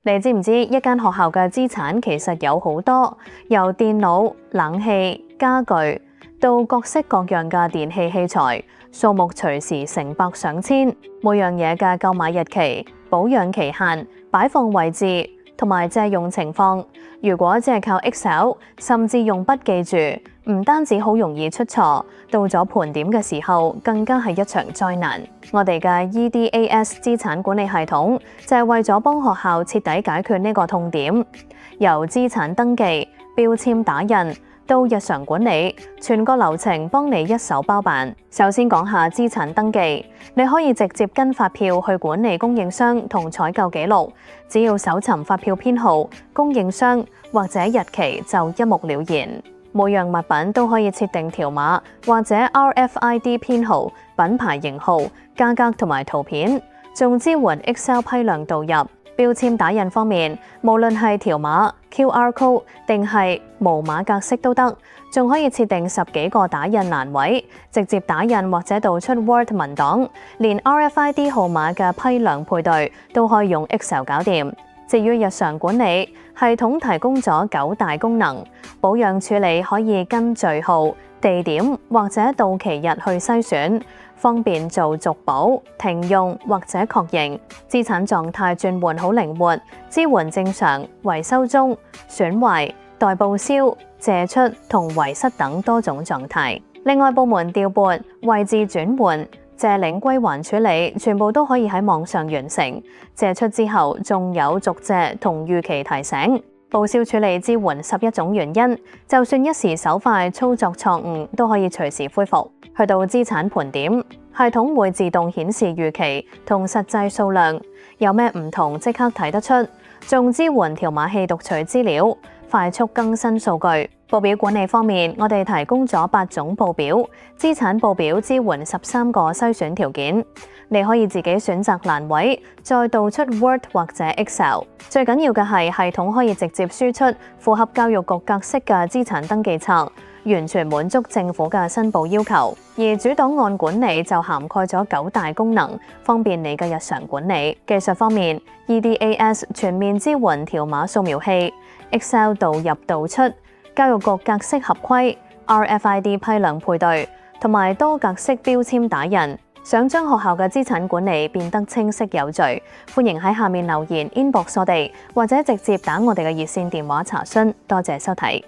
你知唔知一間學校嘅資產其實有好多，由電腦、冷氣、家具到各式各樣嘅電器器材，數目隨時成百上千。每樣嘢嘅購買日期、保養期限、擺放位置同埋借用情況，如果只係靠 Excel， 甚至用筆記住，唔單止好容易出錯，到咗盤點嘅時候，更加係一場災難。我哋嘅 EDAS 資產管理系統就係為咗幫學校徹底解決呢個痛點，由資產登記、標籤打印到日常管理，全個流程幫你一手包辦。首先講下資產登記，你可以直接跟發票去管理供應商同採購記錄，只要搜尋發票編號、供應商或者日期就一目了然。每樣物品都可以設定條碼或者 RFID 編號、品牌型號、價格同埋圖片，仲支援 Excel 批量導入。標籤打印方面，無論係條碼、QR code 定係無碼格式都得，仲可以設定10幾個打印欄位，直接打印或者導出 Word 文檔，連 RFID 號碼嘅批量配對都可以用 Excel 搞掂。至於日常管理，系統提供咗9大功能，保養處理可以跟序號、地點或者到期日去篩選，方便做續保、停用或者確認。資產狀態轉換好靈活，支援正常、維修中、損壞、待報銷、借出同遺失等多種狀態。另外，部門調撥、位置轉換、借領歸還處理，全部都可以喺網上完成。借出之後，仲有續借同預期提醒。報銷處理支援11種原因，就算一時手快、操作錯誤，都可以隨時恢復。去到資產盤點，系統會自動顯示預期同實際數量，有咩唔同即刻睇得出。仲支援條碼器讀取資料，快速更新數據。報表管理方面，我哋提供咗8種報表，資產報表支援13個篩選條件，你可以自己選擇欄位，再導出 Word 或者 Excel。最緊要嘅係系統可以直接輸出符合教育局格式嘅資產登記冊，完全滿足政府嘅申報要求。而主檔案管理就涵蓋咗9大功能，方便你嘅日常管理。技術方面 ，EDAS 全面支援條碼掃描器、Excel 導入導出、教育局格式合規、RFID 批量配對同埋多格式標籤打印。想將學校嘅資產管理變得清晰有序，歡迎喺下面留言 inbox 我哋，或者直接打我哋嘅熱線電話查詢。多謝收睇。